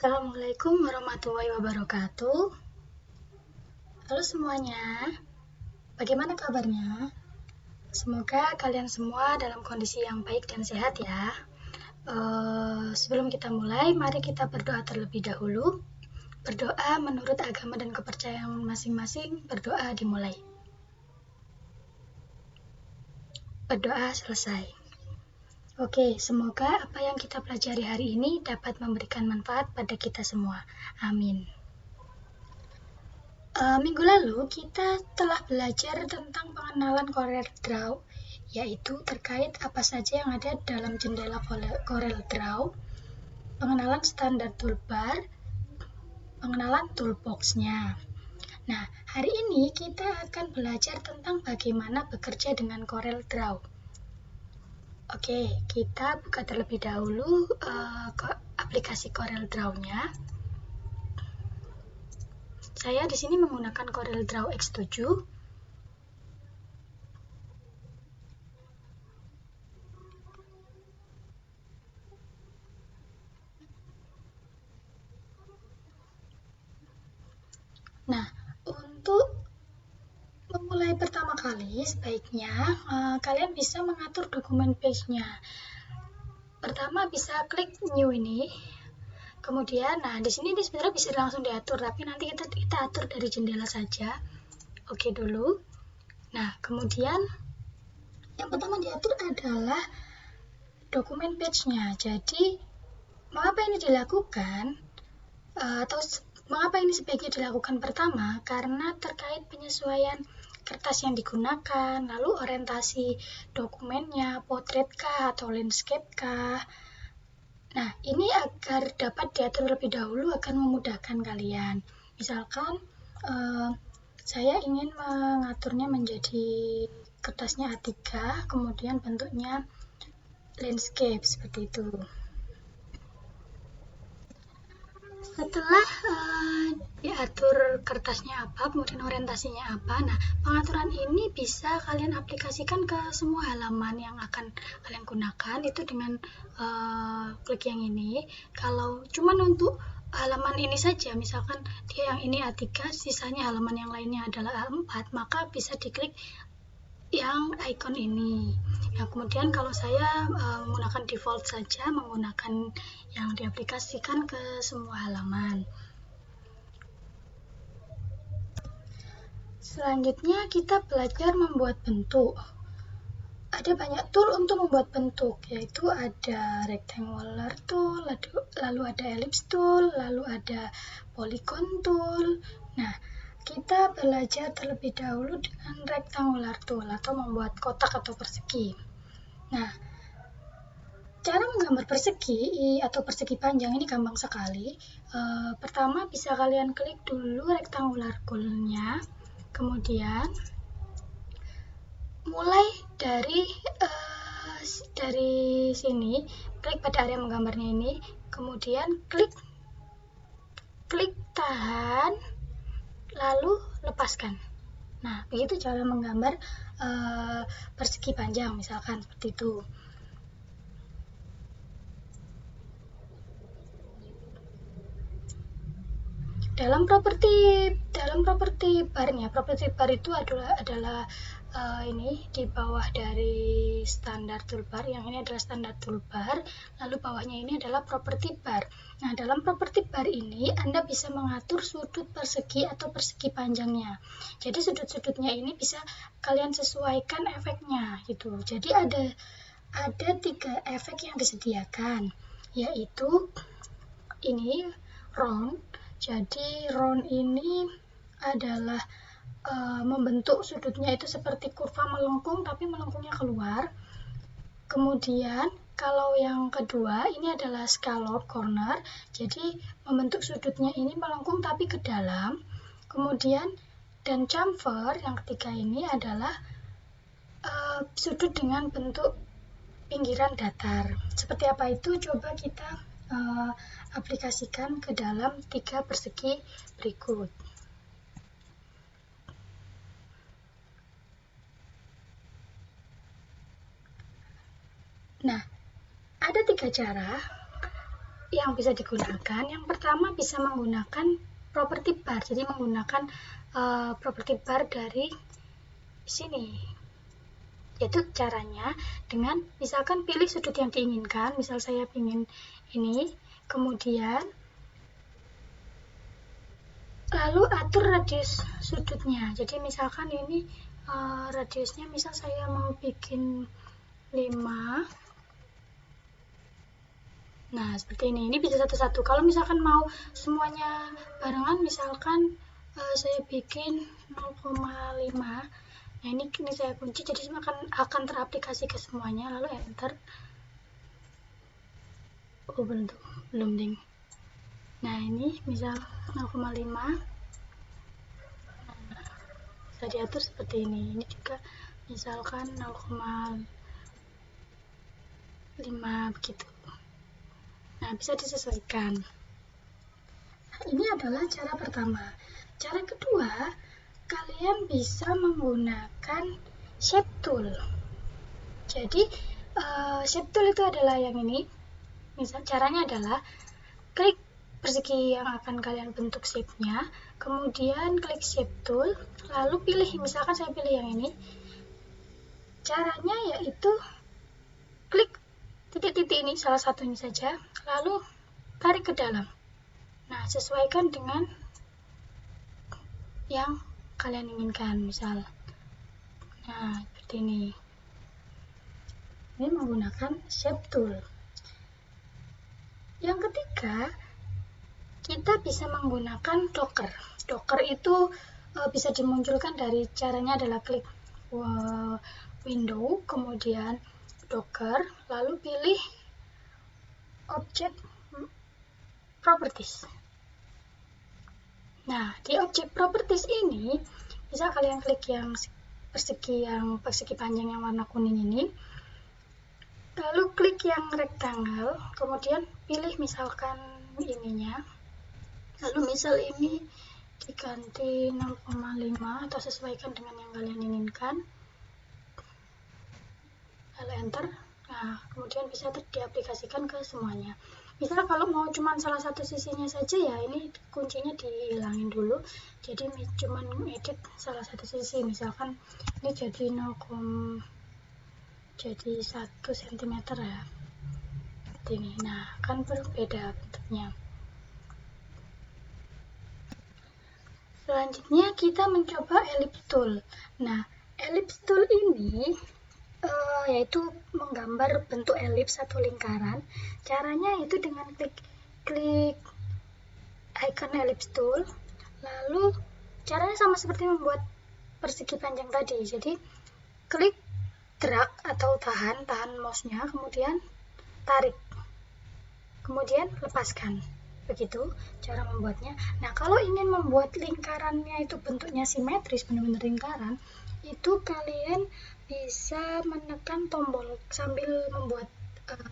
Assalamualaikum warahmatullahi wabarakatuh. Halo semuanya, bagaimana kabarnya? Semoga kalian semua dalam kondisi yang baik dan sehat ya. Sebelum kita mulai, mari kita berdoa terlebih dahulu. Berdoa menurut agama dan kepercayaan masing-masing, berdoa dimulai. Berdoa selesai. Oke, semoga apa yang kita pelajari hari ini dapat memberikan manfaat pada kita semua. Amin. Minggu lalu kita telah belajar tentang pengenalan CorelDRAW, yaitu terkait apa saja yang ada dalam jendela CorelDRAW, pengenalan standar toolbar, pengenalan toolbox-nya. Nah, hari ini kita akan belajar tentang bagaimana bekerja dengan CorelDRAW. Oke, kita buka terlebih dahulu aplikasi CorelDRAW-nya. Saya di sini menggunakan CorelDRAW X7. Nah, untuk memulai pertama kali, sebaiknya kalian bisa mengatur dokumen page-nya. Pertama bisa klik new ini. Kemudian, nah di sini sebenarnya bisa langsung diatur, tapi nanti kita atur dari jendela saja. Oke dulu. Nah, kemudian yang pertama diatur adalah dokumen page-nya. Jadi, mengapa ini dilakukan? Atau mengapa ini sebaiknya dilakukan pertama? Karena terkait penyesuaian kertas yang digunakan, lalu orientasi dokumennya, portrait kah atau landscape kah. Nah, ini agar dapat diatur lebih dahulu akan memudahkan kalian. Misalkan saya ingin mengaturnya menjadi kertasnya A3, kemudian bentuknya landscape seperti itu. Setelah diatur kertasnya apa, kemudian orientasinya apa, nah pengaturan ini bisa kalian aplikasikan ke semua halaman yang akan kalian gunakan itu dengan klik yang ini. Kalau cuman untuk halaman ini saja, misalkan dia yang ini A3, sisanya halaman yang lainnya adalah A4, maka bisa diklik yang icon ini. Nah, kemudian kalau saya menggunakan default saja, menggunakan yang diaplikasikan ke semua halaman. Selanjutnya kita belajar membuat bentuk. Ada banyak tool untuk membuat bentuk, yaitu ada rectangular tool, lalu ada ellipse tool, lalu ada polygon tool. Nah, kita belajar terlebih dahulu dengan rectangular tool atau membuat kotak atau persegi. Nah, cara menggambar persegi atau persegi panjang ini gampang sekali. Pertama bisa kalian klik dulu rectangular tool-nya, kemudian mulai dari sini, klik pada area menggambarnya ini, kemudian klik tahan, lalu lepaskan. Nah, begitu cara menggambar persegi panjang, misalkan seperti itu. Dalam properti barnya, properti bar itu adalah ini di bawah dari standar toolbar, yang ini adalah standar toolbar, lalu bawahnya ini adalah properti bar. Nah, dalam properti bar ini Anda bisa mengatur sudut persegi atau persegi panjangnya. Jadi sudut-sudutnya ini bisa kalian sesuaikan efeknya gitu. Jadi ada 3 efek yang disediakan, yaitu ini round. Jadi round ini adalah membentuk sudutnya itu seperti kurva melengkung, tapi melengkungnya keluar. Kemudian kalau yang kedua ini adalah scallop corner, jadi membentuk sudutnya ini melengkung tapi ke dalam. Kemudian dan chamfer yang ketiga ini adalah sudut dengan bentuk pinggiran datar. Seperti apa itu? Coba kita aplikasikan ke dalam 3 persegi berikut. Nah, ada 3 cara. yang bisa digunakan, yang pertama bisa menggunakan property bar, jadi menggunakan property bar dari sini. Yaitu caranya dengan misalkan pilih sudut yang diinginkan, misal saya ingin ini, kemudian lalu atur radius sudutnya. Jadi misalkan ini radiusnya misal saya mau bikin 5. Nah, seperti ini bisa satu-satu. Kalau misalkan mau semuanya barengan, misalkan saya bikin 0,5. Nah, ini saya kunci, jadi akan teraplikasi ke semuanya, lalu enter. Oh, belum ding. Nah, ini misal 0,5. Nah, bisa diatur seperti ini. Ini juga misalkan 0,5 begitu. Nah, bisa disesuaikan. Nah, ini adalah cara pertama. Cara kedua, kalian bisa menggunakan shape tool. Jadi, shape tool itu adalah yang ini. Misal caranya adalah klik persegi yang akan kalian bentuk shape-nya, kemudian klik shape tool, lalu pilih, misalkan saya pilih yang ini. Caranya yaitu klik titik-titik ini, salah satunya saja, lalu tarik ke dalam. Nah, sesuaikan dengan yang kalian inginkan, misal. Nah, seperti ini. Ini menggunakan shape tool. Yang ketiga, kita bisa menggunakan Docker. Docker itu bisa dimunculkan dari caranya adalah klik window, kemudian Docker, lalu pilih Object Properties. Nah, di Object Properties ini, bisa kalian klik yang persegi panjang yang warna kuning ini, lalu klik yang rectangle, kemudian pilih misalkan ininya, lalu misal ini diganti 0,5 atau sesuaikan dengan yang kalian inginkan, lalu enter. Nah, kemudian bisa diaplikasikan ke semuanya. Misal kalau mau cuma salah satu sisinya saja, ya ini kuncinya dihilangin dulu, jadi cuma edit salah satu sisi, misalkan ini jadi 1 cm ya, seperti ini. Nah, kan berbeda bentuknya. Selanjutnya kita mencoba ellipse tool. Nah, ellipse tool ini yaitu menggambar bentuk elips atau lingkaran. Caranya itu dengan klik icon ellipse tool, lalu caranya sama seperti membuat persegi panjang tadi. Jadi klik drag atau tahan mouse-nya, kemudian tarik, kemudian lepaskan. Begitu cara membuatnya. Nah, kalau ingin membuat lingkarannya itu bentuknya simetris, benar-benar lingkaran, itu kalian bisa menekan tombol sambil membuat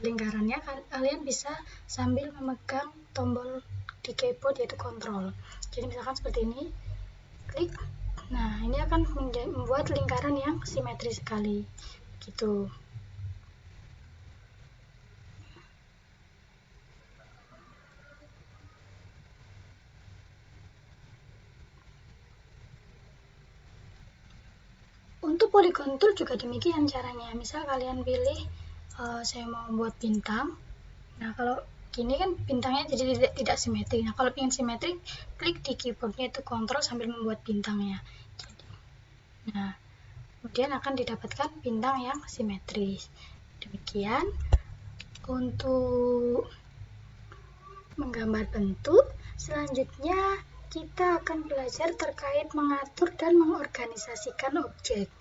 lingkarannya. Kalian bisa sambil memegang tombol di keyboard, yaitu kontrol. Jadi misalkan seperti ini, klik. Nah, ini akan membuat lingkaran yang simetris sekali. Gitu. Untuk polygon tool juga demikian caranya. Misal kalian pilih, saya mau membuat bintang. Nah, kalau gini kan bintangnya jadi tidak simetri. Nah, kalau ingin simetri, klik di keyboardnya itu kontrol sambil membuat bintangnya. Nah, kemudian akan didapatkan bintang yang simetris. Demikian untuk menggambar bentuk. Selanjutnya kita akan belajar terkait mengatur dan mengorganisasikan objek.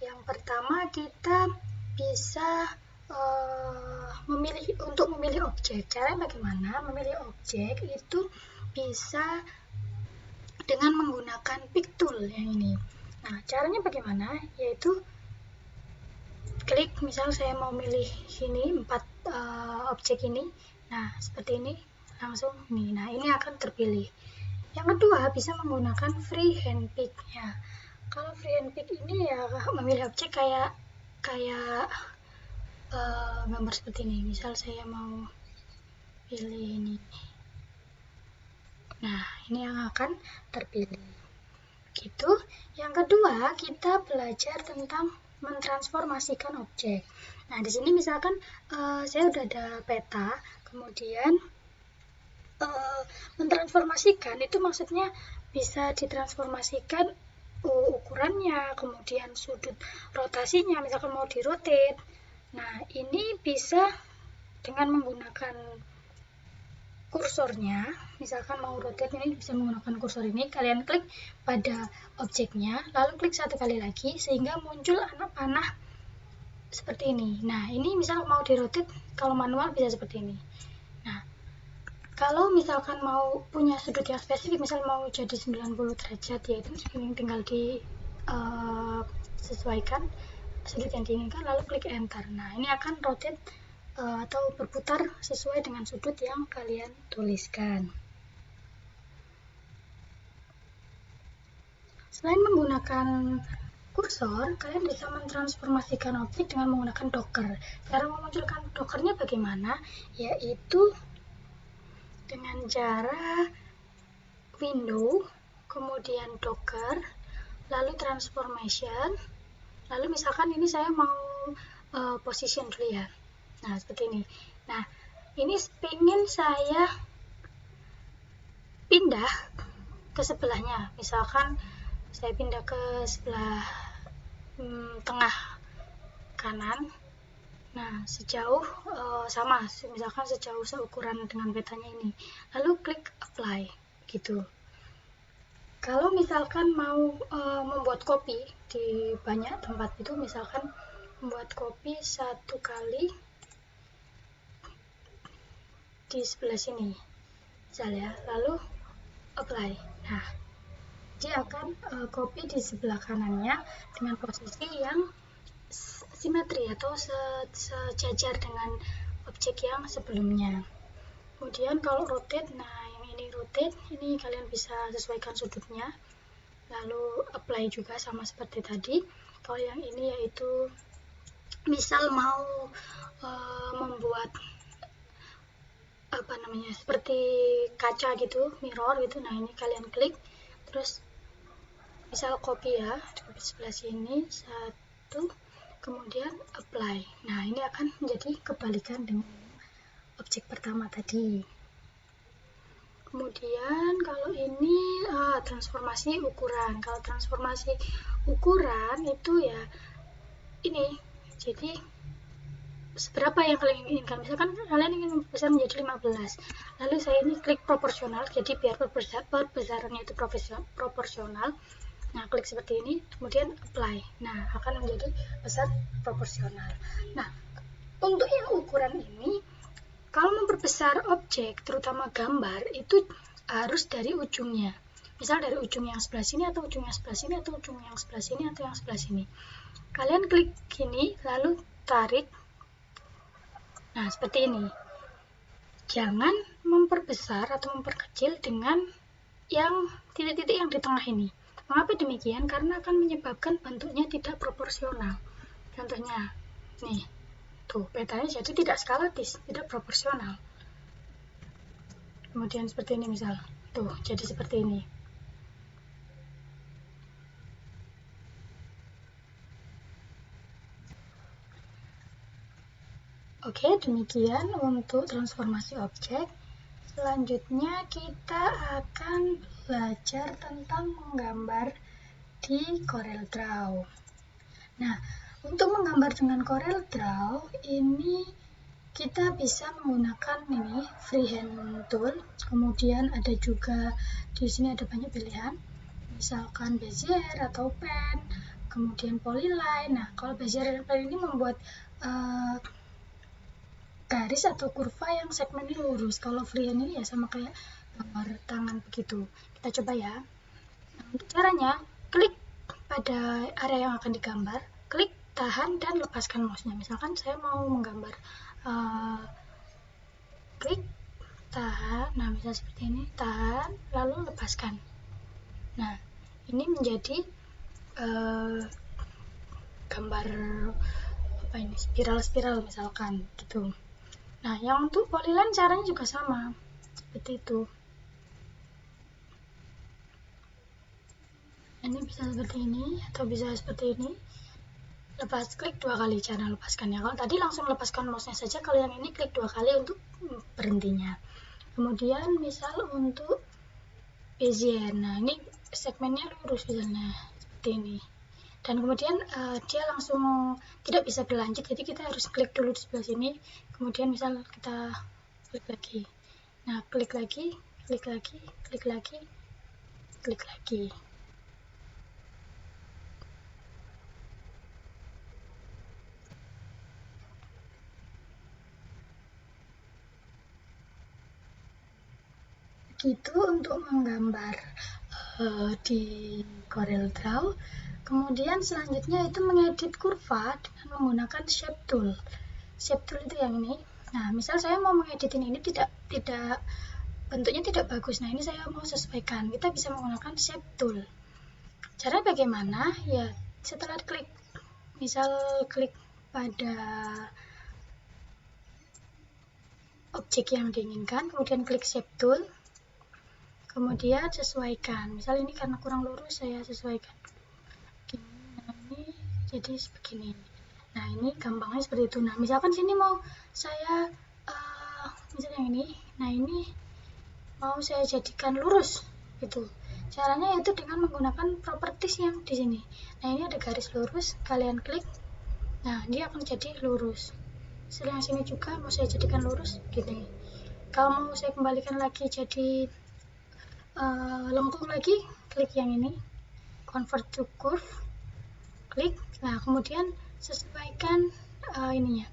Yang pertama, kita bisa memilih objek. Caranya bagaimana? Memilih objek itu bisa dengan menggunakan pick tool yang ini. Nah, caranya bagaimana? Yaitu klik, misal saya mau milih sini 4 objek ini. Nah, seperti ini, langsung nih. Nah, ini akan terpilih. Yang kedua, bisa menggunakan freehand pick ya. Kalau freehand pick ini ya memilih objek kayak gambar seperti ini. Misal saya mau pilih ini. Nah, ini yang akan terpilih. Gitu. Yang kedua, kita belajar tentang mentransformasikan objek. Nah, di sini misalkan saya udah ada peta, kemudian mentransformasikan itu maksudnya bisa ditransformasikan ukurannya, kemudian sudut rotasinya, misalkan mau dirotate. Nah, ini bisa dengan menggunakan kursornya, misalkan mau rotate ini bisa menggunakan kursor ini, kalian klik pada objeknya, lalu klik satu kali lagi sehingga muncul anak panah seperti ini. Nah, ini misal mau dirotate, kalau manual bisa seperti ini. Nah, kalau misalkan mau punya sudut yang spesifik, misal mau jadi 90 derajat, ya itu tinggal di sesuaikan sudut yang diinginkan, lalu klik enter. Nah, ini akan rotate atau berputar sesuai dengan sudut yang kalian tuliskan. Selain menggunakan kursor, kalian bisa mentransformasikan objek dengan menggunakan Docker. Cara memunculkan Dockernya bagaimana? Yaitu dengan cara window, kemudian Docker, lalu transformation, lalu misalkan ini saya mau position dulu ya. Nah, seperti ini. Nah, ini pengen saya pindah ke sebelahnya. Misalkan saya pindah ke sebelah tengah kanan. Nah, sejauh sama, misalkan sejauh seukuran dengan petanya ini. Lalu klik apply, gitu. Kalau misalkan mau membuat copy di banyak tempat itu, misalkan membuat copy satu kali di sebelah sini, misalnya, lalu apply. Nah, dia akan copy di sebelah kanannya dengan posisi yang simetri atau sejajar dengan objek yang sebelumnya. Kemudian kalau rotate, nah yang ini rotate, ini kalian bisa sesuaikan sudutnya. Lalu apply juga sama seperti tadi. Kalau yang ini yaitu misal mau membuat seperti kaca gitu, mirror gitu. Nah, ini kalian klik, terus misal copy ya, copy sebelah sini satu, kemudian apply. Nah, ini akan menjadi kebalikan dengan objek pertama tadi. Kemudian kalau ini transformasi ukuran. Kalau transformasi ukuran itu ya ini, jadi seberapa yang kalian inginkan. Misalkan kalian ingin membesar menjadi 15, lalu saya ini klik proporsional, jadi biar perbesarannya itu proporsional. Nah, klik seperti ini, kemudian apply. Nah, akan menjadi besar proporsional. Nah, untuk yang ukuran ini, kalau memperbesar objek, terutama gambar, itu harus dari ujungnya. Misal dari ujung yang sebelah sini, atau ujung yang sebelah sini, atau ujung yang sebelah sini, atau yang sebelah sini. Kalian klik gini, lalu tarik. Nah, seperti ini. Jangan memperbesar atau memperkecil dengan yang titik-titik yang di tengah ini. Mengapa demikian? Karena akan menyebabkan bentuknya tidak proporsional. Contohnya, nih, tuh petanya jadi tidak skalatis, tidak proporsional. Kemudian seperti ini misal, tuh jadi seperti ini. Oke, demikian untuk transformasi objek. Selanjutnya kita akan belajar tentang menggambar di CorelDRAW. Nah, untuk menggambar dengan CorelDRAW ini kita bisa menggunakan ini freehand tool. Kemudian ada juga di sini ada banyak pilihan, misalkan Bezier atau pen, kemudian polyline. Nah, kalau Bezier dan pen ini membuat garis atau kurva yang segmennya lurus. Kalau freehand ini ya sama kayak gambar tangan begitu. Kita coba ya. Nah, untuk caranya, klik pada area yang akan digambar, klik, tahan, dan lepaskan mouse-nya. Misalkan saya mau menggambar, klik, tahan, nah misalnya seperti ini, tahan, lalu lepaskan. Nah, ini menjadi gambar spiral-spiral misalkan gitu. Nah, yang untuk polyline caranya juga sama, seperti itu. Ini bisa seperti ini, atau bisa seperti ini. Lepas klik 2 kali cara lepaskannya. Kalau tadi langsung lepaskan mouse-nya saja, kalau yang ini klik 2 kali untuk berhentinya. Kemudian misal untuk Bezier, nah ini segmennya lurus misalnya, seperti ini. Dan kemudian dia langsung tidak bisa berlanjut, jadi kita harus klik dulu di sebelah sini, kemudian misal kita klik lagi. Nah, klik lagi, klik lagi, klik lagi, klik lagi. Itu untuk menggambar di CorelDRAW. Kemudian selanjutnya itu mengedit kurva dengan menggunakan Shape Tool. Shape Tool itu yang ini. Nah, misal saya mau mengeditin ini tidak bentuknya tidak bagus. Nah, ini saya mau sesuaikan. Kita bisa menggunakan Shape Tool. Cara bagaimana? Ya, setelah klik, misal klik pada objek yang diinginkan, kemudian klik Shape Tool, kemudian sesuaikan. Misal ini karena kurang lurus, saya sesuaikan. Nah, ini jadi begini. Nah, ini gampangnya seperti itu. Nah, misalkan sini mau saya misalnya yang ini. Nah, ini mau saya jadikan lurus gitu. Caranya yaitu dengan menggunakan properties yang di sini. Nah, ini ada garis lurus, kalian klik. Nah, dia akan jadi lurus. Yang sini juga mau saya jadikan lurus gini. Kalau mau saya kembalikan lagi jadi lengkung lagi, klik yang ini, convert to curve, klik. Nah, kemudian sesuaikan ininya,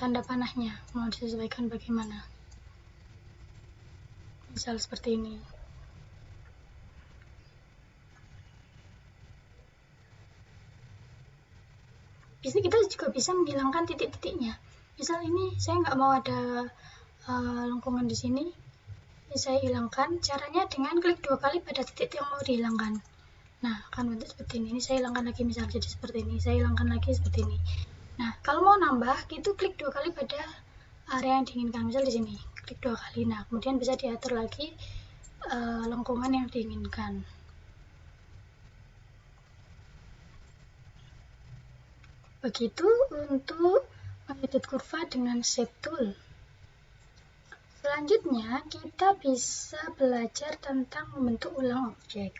tanda panahnya mau disesuaikan bagaimana, misal seperti ini. Kita juga bisa menghilangkan titik-titiknya. Misal ini saya nggak mau ada lengkungan di sini, saya hilangkan. Caranya dengan klik 2 kali pada titik yang mau dihilangkan. Nah, akan bentuk seperti ini. Saya hilangkan lagi, misal jadi seperti ini. Saya hilangkan lagi seperti ini. Nah, kalau mau nambah, itu klik 2 kali pada area yang diinginkan. Misal di sini, klik 2 kali. Nah, kemudian bisa diatur lagi lengkungan yang diinginkan. Begitu untuk mengedit kurva dengan Shape Tool. Selanjutnya, kita bisa belajar tentang membentuk ulang objek.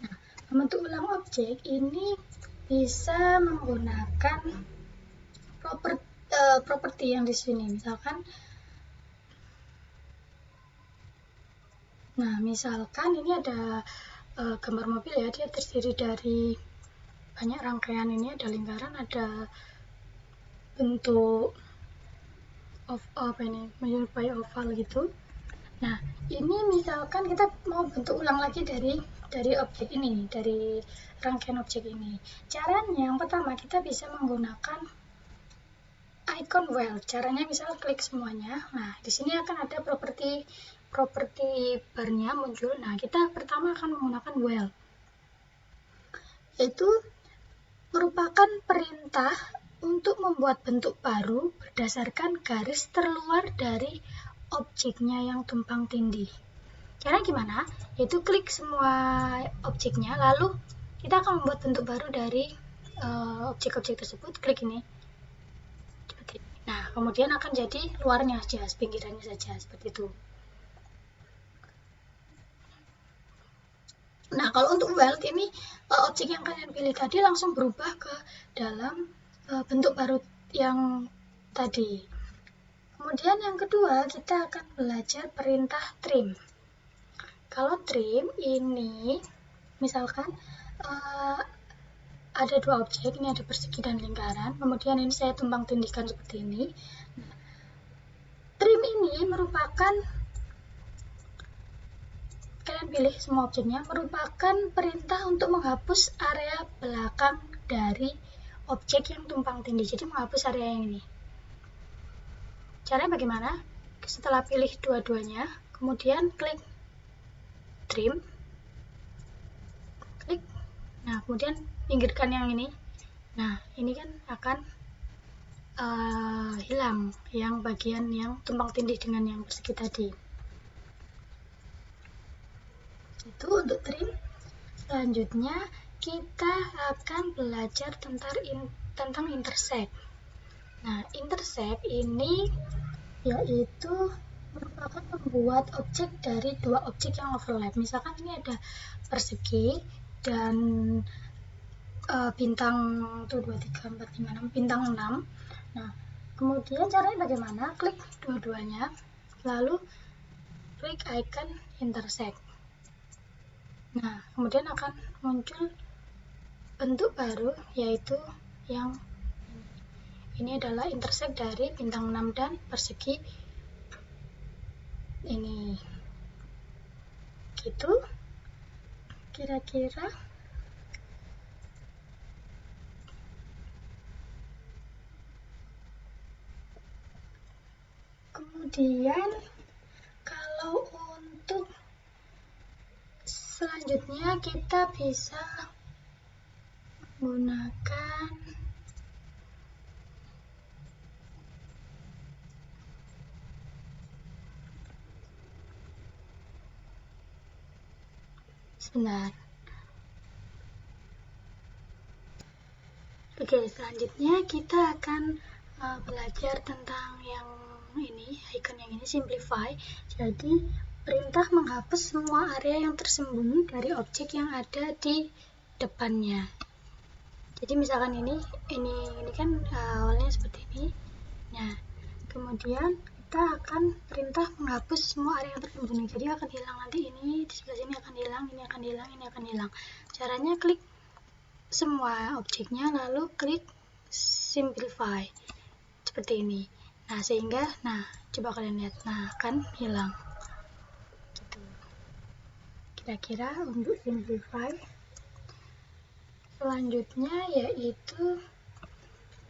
Nah, membentuk ulang objek ini bisa menggunakan properti yang di sini. Misalkan ini ada gambar mobil ya, dia terdiri dari banyak rangkaian. Ini ada lingkaran, ada bentuk menyerupai oval gitu. Nah, ini misalkan kita mau bentuk ulang lagi dari objek ini, dari rangkaian objek ini. Caranya yang pertama kita bisa menggunakan icon wheel. Caranya misal klik semuanya. Nah, di sini akan ada properti barnya muncul. Nah, kita pertama akan menggunakan wheel. Yaitu merupakan perintah untuk membuat bentuk baru berdasarkan garis terluar dari objeknya yang tumpang tindih. Caranya gimana? Yaitu klik semua objeknya, lalu kita akan membuat bentuk baru dari objek-objek tersebut. Klik ini. Nah, kemudian akan jadi luarnya saja, pinggirannya saja, seperti itu. Nah, kalau untuk weld ini objek yang kalian pilih tadi langsung berubah ke dalam bentuk baru yang tadi. Kemudian yang kedua, kita akan belajar perintah trim. Kalau trim ini, misalkan ada 2 objek, ini ada persegi dan lingkaran, kemudian ini saya tumpang tindihkan seperti ini. Nah, trim ini merupakan, kalian pilih semua objeknya, merupakan perintah untuk menghapus area belakang dari objek yang tumpang tindih, jadi menghapus area yang ini. Caranya bagaimana? Setelah pilih dua-duanya, kemudian klik trim, klik, nah kemudian pinggirkan yang ini. Nah, ini kan akan hilang yang bagian yang tumpang tindih dengan yang persegi tadi. Itu untuk trim. Selanjutnya kita akan belajar tentang intersect. Nah, intersect ini yaitu merupakan membuat objek dari dua objek yang overlap. Misalkan ini ada persegi dan bintang 1, 2, 3, 4, 5, 6, bintang 6. Nah, kemudian caranya bagaimana? Klik dua-duanya, lalu klik icon intersect. Nah, kemudian akan muncul bentuk baru, yaitu yang ini adalah intersect dari bintang 6 dan persegi ini. Gitu kira-kira. Kemudian kalau untuk selanjutnya kita bisa menggunakan sebentar. Oke, selanjutnya kita akan belajar tentang yang ini, icon yang ini, simplify. Jadi perintah menghapus semua area yang tersembunyi dari objek yang ada di depannya. Jadi misalkan ini kan awalnya seperti ini. Nah, kemudian kita akan perintah menghapus semua area yang tersembunyi. Jadi akan hilang nanti ini, di sebelah sini akan hilang, ini akan hilang, ini akan hilang. Caranya klik semua objeknya, lalu klik simplify seperti ini. Nah, sehingga, coba kalian lihat, kan hilang gitu. Kira-kira untuk simplify. Selanjutnya yaitu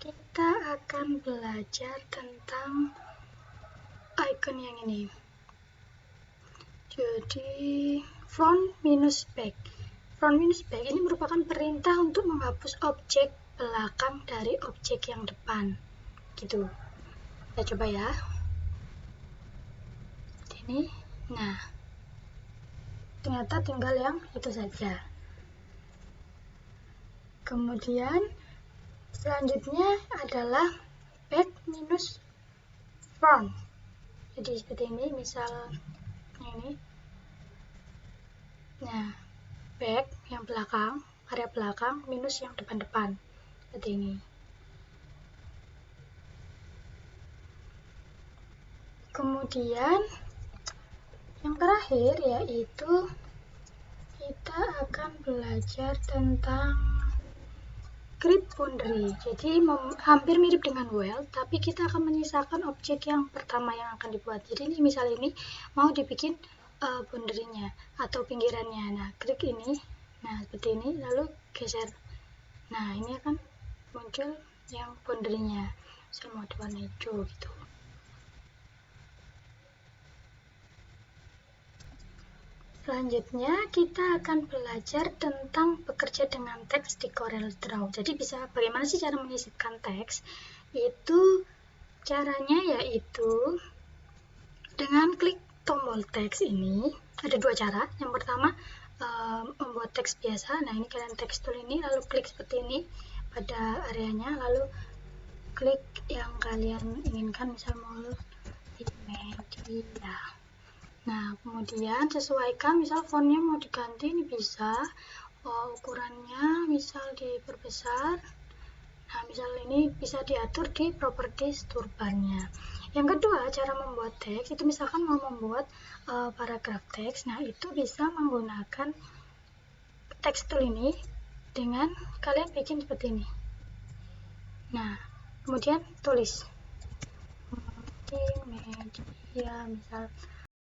kita akan belajar tentang icon yang ini. Jadi front minus back. Front minus back ini merupakan perintah untuk menghapus objek belakang dari objek yang depan. Gitu. Kita coba ya. Seperti ini. Nah, ternyata tinggal yang itu saja. Kemudian selanjutnya adalah back minus front. Jadi seperti ini, misal ini. Nah, back yang belakang, area belakang, minus yang depan-depan. Seperti ini. Kemudian yang terakhir yaitu kita akan belajar tentang grid boundary. Jadi hampir mirip dengan well, tapi kita akan menyisakan objek yang pertama yang akan dibuat. Jadi ini misal ini mau dibikin boundary-nya atau pinggirannya. Nah, klik ini. Nah, seperti ini, lalu geser. Nah, ini akan muncul yang boundary-nya. Misal mau warna hijau gitu. Selanjutnya kita akan belajar tentang bekerja dengan teks di Corel Draw. Jadi bagaimana sih cara menyisipkan teks? Itu caranya yaitu dengan klik tombol teks ini. Ada dua cara. Yang pertama membuat teks biasa. Nah, ini kalian teks tool ini, lalu klik seperti ini pada areanya, lalu klik yang kalian inginkan, misal mau media. Nah, kemudian sesuaikan, misal fontnya mau diganti, ini bisa, ukurannya misal diperbesar. Nah, misal ini bisa diatur di properties toolbar-nya. Yang kedua, cara membuat teks, itu misalkan mau membuat paragraf teks, nah itu bisa menggunakan teks tool ini dengan kalian bikin seperti ini. Nah, kemudian tulis. Media, misal